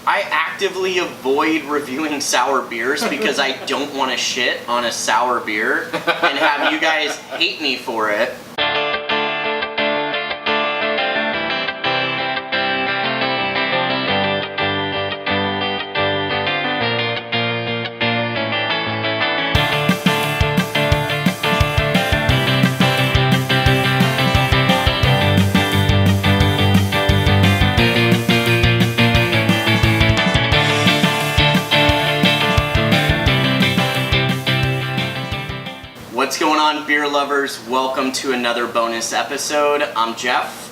I actively avoid reviewing sour beers because I don't want to shit on a sour beer and have you guys hate me for it. What's going on, beer lovers? Welcome to another bonus episode. I'm Jeff.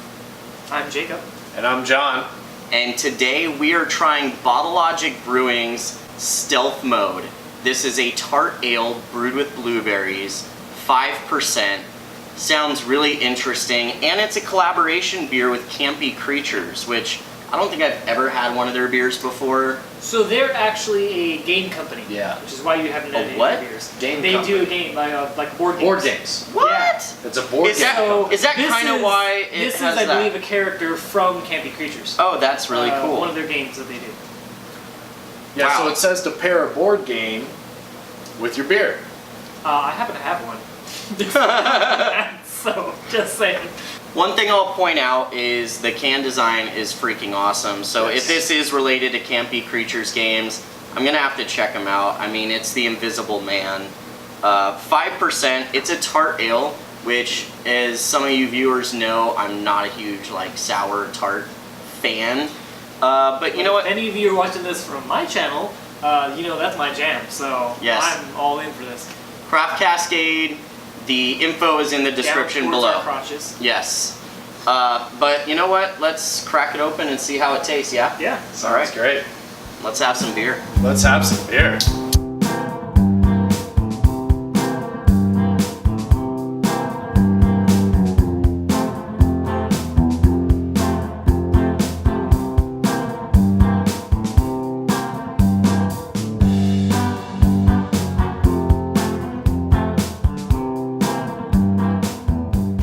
I'm Jacob. And I'm John. And today we are trying Bottle Logic Brewing's Stealth Mode. This is a tart ale brewed with blueberries, 5%. Sounds really interesting, and it's a collaboration beer with Campy Creatures, which I don't think I've ever had one of their beers before. So they're actually a game company. Yeah. Which is why you haven't had any what? beers. Game They company. do a game, like board games. Board games. What? Yeah. It's a board game. Is that this kind of is- why it This has is, I that? believe, a character from Campy Creatures. Oh, that's really cool. One of their games that they do. Yeah, Wow. so it says to pair a board game with your beer. I happen to have one. So, just saying. One thing I'll point out is the can design is freaking awesome. So Yes. if this is related to Campy Creatures games, I'm gonna have to check them out. I mean, it's the Invisible Man. 5%. It's a tart ale, which, as some of you viewers know, I'm not a huge sour tart fan. But you know what? If any of you are watching this from my channel, you know that's my jam. So Yes. I'm all in for this. Craft Cascade. The info is in the description Down towards below. our crotches. Yes. But you know what? Let's crack it open and see how it tastes, yeah? Yeah. All right. Sounds great. Let's have some beer. Let's have some beer.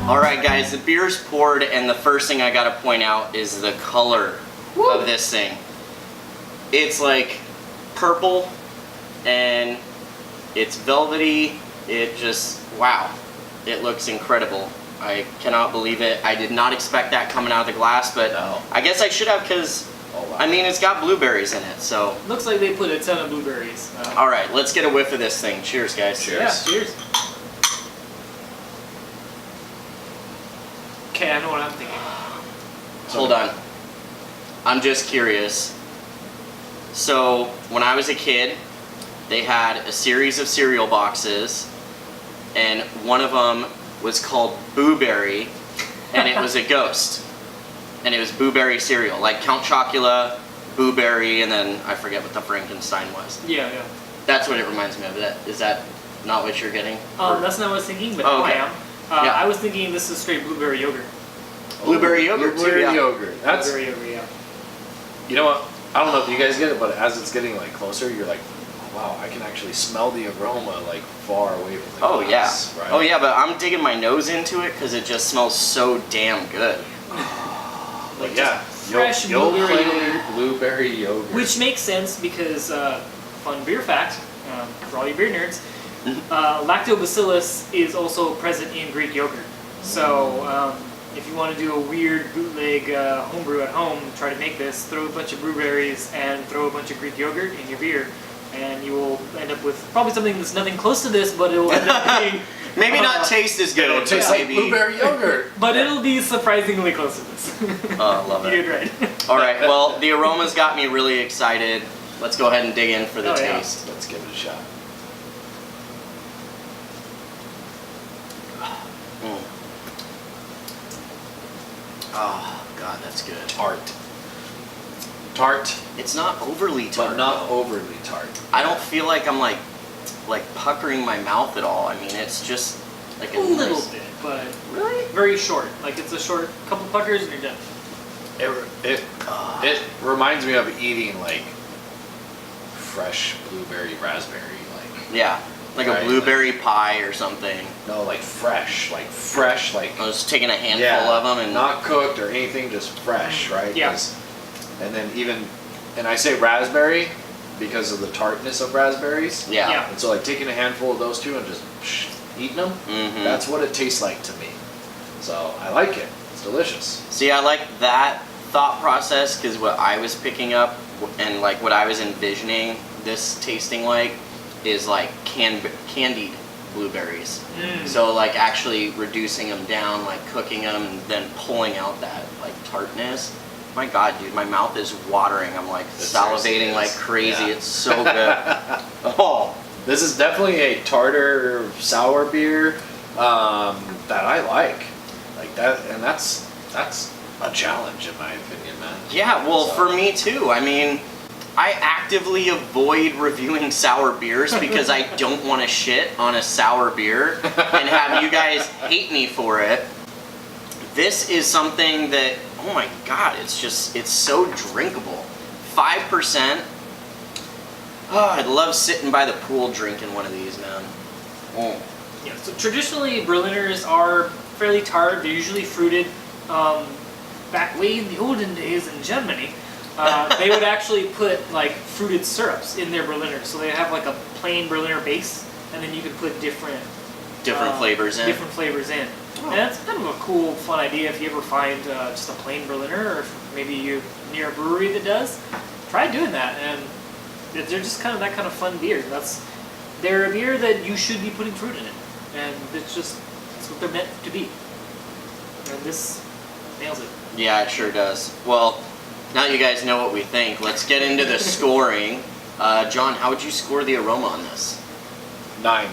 Alright guys, the beer's poured, and the first thing I gotta point out is the color of this thing. It's like purple, and it's velvety. It just, wow. It looks incredible. I cannot believe it. I did not expect that coming out of the glass, but No. I guess I should have, because, Oh, wow. I mean, it's got blueberries in it, so. Looks like they put a ton of blueberries. Alright, let's get a whiff of this thing. Cheers, guys. Cheers. Yeah, cheers. Okay, I know what I'm thinking. Hold on. I'm just curious. So, when I was a kid, they had a series of cereal boxes, and one of them was called Boo Berry, and it was a ghost. And it was Boo Berry cereal, like Count Chocula, Boo Berry, and then I forget what the Frankenstein was. Yeah, yeah. That's what it reminds me of. Is that not what you're getting? That's not what I was thinking, but Oh, now okay. I am. Yeah. I was thinking this is straight blueberry yogurt. Blueberry yogurt, too, Blueberry yeah. yogurt. That's, Blueberry yogurt, yeah. you know what? I don't know if you guys get it, but as it's getting closer, you're like, wow, I can actually smell the aroma far away from the Oh yeah. glass, right? Oh yeah, but I'm digging my nose into it because it just smells so damn good. But yeah, fresh Yoplait blueberry yogurt. blueberry yogurt. Which makes sense because, fun beer fact, for all you beer nerds, lactobacillus is also present in Greek yogurt. So, if you want to do a weird bootleg homebrew at home, try to make this, throw a bunch of blueberries and throw a bunch of Greek yogurt in your beer, and you will end up with probably something that's nothing close to this, but it will end up being... Maybe not taste as good. It'll taste like maybe. blueberry yogurt. But it'll be surprisingly close to this. Oh, I love You it. did right. All right. Well, the aromas got me really excited. Let's go ahead and dig in for the Oh, yeah. taste. Let's give it a shot. Mm. Oh God, that's good. Tart. Tart, It's not overly tart. but not though. overly tart. I don't feel like I'm like puckering my mouth at all. I mean, it's just like A little nice- bit, but Really? very short. Like it's a short couple puckers and you're done. It reminds me of eating fresh blueberry raspberry Yeah, like Right, a blueberry pie or something. no fresh I was taking a handful yeah, of them and not cooked or anything, just fresh, right? Yeah. 'Cause- and then even and I say raspberry because of the tartness of raspberries. Yeah. Yeah. And so like taking a handful of those two and just eating them, that's what it tastes like to me. So I like it. It's delicious. See, I like that thought process because what I was picking up and like what I was envisioning this tasting like is like candied blueberries. So like actually reducing them down, like cooking them, and then pulling out that like tartness. My God, dude, my mouth is watering. I'm like salivating like crazy. Yeah. It's so good. Oh, This is definitely a tartar sour beer that I like that, and that's a challenge in my opinion, man. yeah. Well, So- for me too. I mean, I actively avoid reviewing sour beers because I don't want to shit on a sour beer and have you guys hate me for it. This is something that, oh my God, it's so drinkable. 5%. Oh, I'd love sitting by the pool drinking one of these, man. Mm. Yeah, so traditionally Berliners are fairly tart. They're usually fruited. Back way in the olden days in Germany, they would actually put like fruited syrups in their Berliner. So they have like a plain Berliner base, and then you can put different Flavors in. Different flavors in. Oh. And that's kind of a cool, fun idea if you ever find just a plain Berliner, or if maybe you're near a brewery that does. Try doing that, and they're just kind of that kind of fun beer. They're a beer that you should be putting fruit in it, and that's what they're meant to be. And this nails it. Yeah, it sure does. Well, now you guys know what we think. Let's get into the scoring. John, how would you score the aroma on this? 9.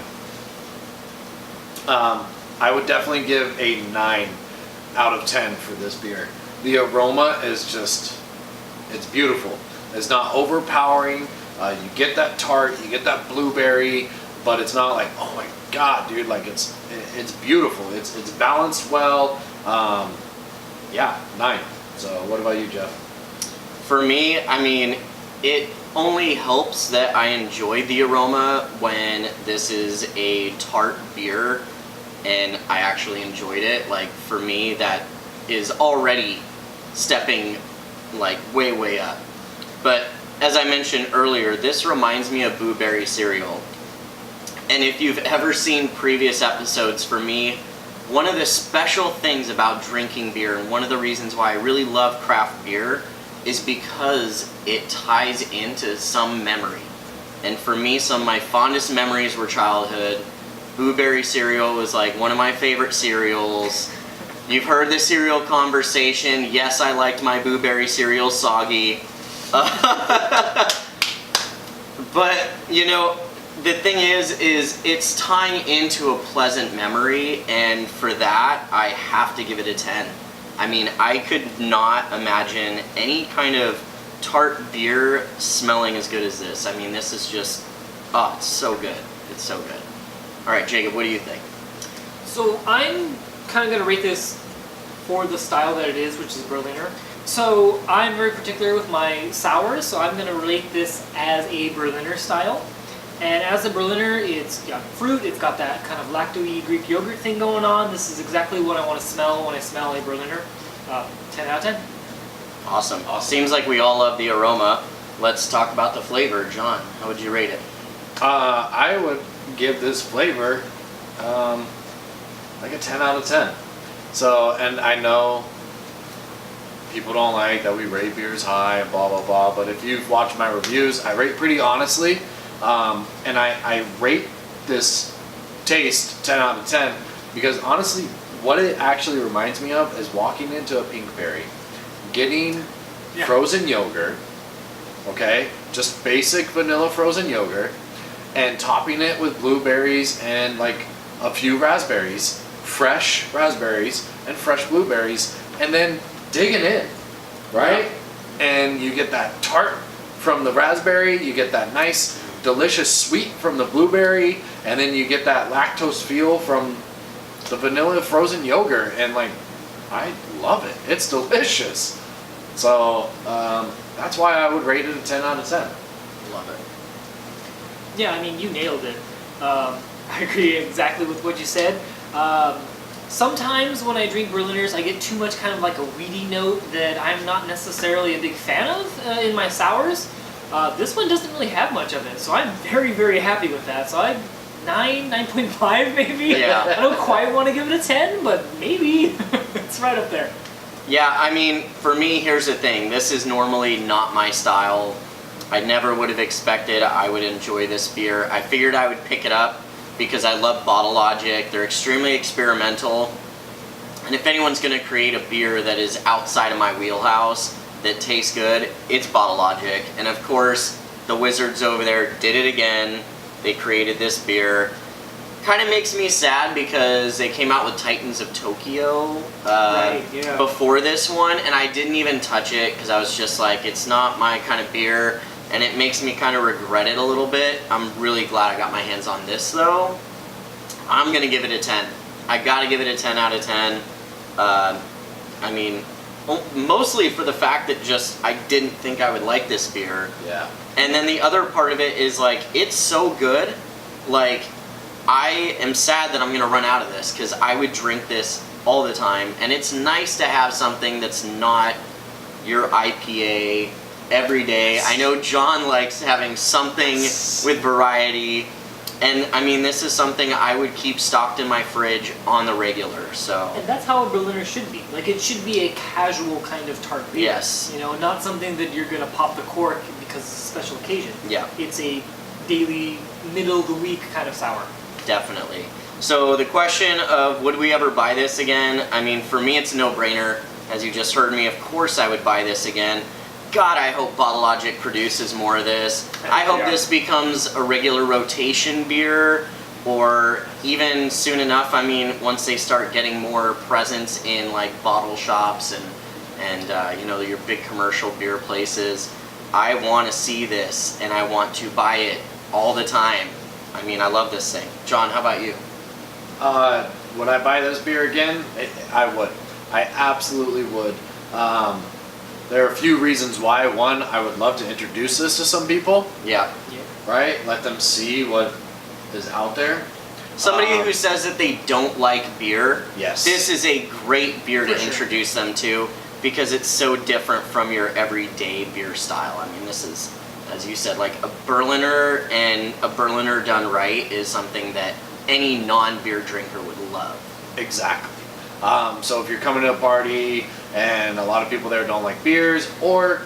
I would definitely give a 9 out of 10 for this beer. The aroma is just, it's beautiful. It's not overpowering. You get that tart, you get that blueberry, but it's not like, oh my God, dude, like it's beautiful. It's balanced well. Yeah, 9. So what about you, Jeff? For me, I mean, it only helps that I enjoy the aroma when this is a tart beer and I actually enjoyed it. Like, for me, that is already stepping like way up. But as I mentioned earlier, this reminds me of blueberry cereal. And if you've ever seen previous episodes, for me, one of the special things about drinking beer, and one of the reasons why I really love craft beer, is because it ties into some memory. And for me, some of my fondest memories were childhood. Blueberry cereal was like one of my favorite cereals. You've heard the cereal conversation. Yes, I liked my blueberry cereal soggy. But, you know, the thing is it's tying into a pleasant memory, and for that, I have to give it a 10. I mean, I could not imagine any kind of tart beer smelling as good as this. I mean, this is just, oh, it's so good. It's so good. All right, Jacob, what do you think? So I'm kind of going to rate this for the style that it is, which is Berliner. So I'm very particular with my sours, so I'm going to rate this as a Berliner style. And as a Berliner, it's got fruit, it's got that kind of lacto-y Greek yogurt thing going on. This is exactly what I want to smell when I smell a Berliner. 10 out of 10. Awesome. Seems like we all love the aroma. Let's talk about the flavor. John, how would you rate it? I would give this flavor like a 10 out of 10. So, and I know people don't like that we rate beers high and blah blah blah, but if you've watched my reviews, I rate pretty honestly, and I rate this taste 10 out of 10 because honestly what it actually reminds me of is walking into a Pinkberry, getting frozen yogurt, okay, just basic vanilla frozen yogurt, and topping it with blueberries and like a few raspberries, fresh raspberries and fresh blueberries, and then digging in, right? And you get that tart from the raspberry, you get that nice delicious sweet from the blueberry, and then you get that lactose feel from the vanilla frozen yogurt, and like, I love it. It's delicious. So that's why I would rate it a 10 out of 10. Love it. Yeah, I mean, you nailed it. I agree exactly with what you said. Sometimes when I drink Berliners, I get too much kind of like a weedy note that I'm not necessarily a big fan of in my sours. This one doesn't really have much of it, so I'm very, very happy with that. So I'm 9.5 maybe. Yeah. I don't quite want to give it a 10, but maybe it's right up there. Yeah, I mean, for me, here's the thing. This is normally not my style. I never would have expected I would enjoy this beer. I figured I would pick it up because I love Bottle Logic. They're extremely experimental. And if anyone's going to create a beer that is outside of my wheelhouse that tastes good, it's Bottle Logic. And of course, the wizards over there did it again. They created this beer. Kind of makes me sad because they came out with Titans of Tokyo before this one, and I didn't even touch it because I was just like, it's not my kind of beer, and it makes me kind of regret it a little bit. I'm really glad I got my hands on this though. I'm gonna give it a 10. I gotta give it a 10 out of 10. I mean, mostly for the fact that just I didn't think I would like this beer. Yeah. And then the other part of it is like, it's so good, like, I am sad that I'm going to run out of this because I would drink this all the time, and it's nice to have something that's not your IPA every day. I know John likes having something with variety, and I mean, this is something I would keep stocked in my fridge on the regular, so. And that's how a Berliner should be. Like, it should be a casual kind of tart beer. Yes. You know, not something that you're going to pop the cork because it's a special occasion. Yeah. It's a daily, middle of the week kind of sour. Definitely. So the question of would we ever buy this again? I mean, for me it's a no-brainer. As you just heard me, of course I would buy this again. God, I hope Bottle Logic produces more of this. I hope this becomes a regular rotation beer, or even soon enough, I mean, once they start getting more presence in like bottle shops and you know, your big commercial beer places. I want to see this, and I want to buy it all the time. I mean, I love this thing. John, how about you? Would I buy this beer again? I would. I absolutely would. There are a few reasons why. One, I would love to introduce this to some people. Yeah. Right? Let them see what is out there. Somebody who says that they don't like beer, yes, this is a great beer to sure. introduce them to because it's so different from your everyday beer style. I mean, this is, as you said, like a Berliner, and a Berliner done right is something that any non-beer drinker would love. Exactly. So if you're coming to a party and a lot of people there don't like beers, or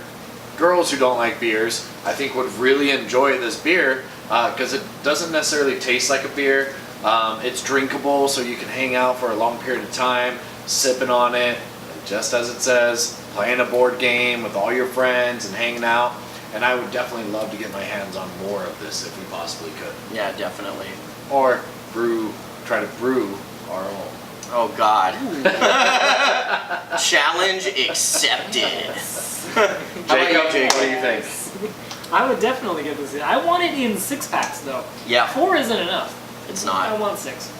girls who don't like beers, I think would really enjoy this beer because it doesn't necessarily taste like a beer. It's drinkable, so you can hang out for a long period of time, sipping on it, just as it says, playing a board game with all your friends and hanging out. And I would definitely love to get my hands on more of this if we possibly could. Yeah, definitely. Or try to brew our own. Oh God. Challenge accepted. How about you, Jake? What do you think? I would definitely get this in. I want it in 6-packs though. Yeah. 4 isn't enough. It's not. I want 6.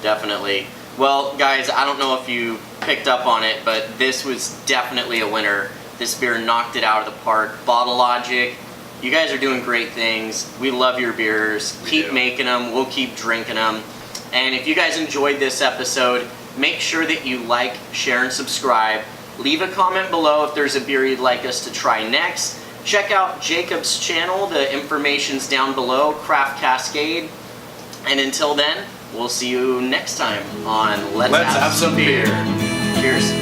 Definitely. Well, guys, I don't know if you picked up on it, but this was definitely a winner. This beer knocked it out of the park. Bottle Logic, you guys are doing great things. We love your beers. Keep making them. We'll keep drinking them. And if you guys enjoyed this episode, make sure that you like, share, and subscribe. Leave a comment below if there's a beer you'd like us to try next. Check out Jacob's channel. The information's down below, Craft Cascade. And until then, we'll see you next time on Let's Have Some Beer. Cheers.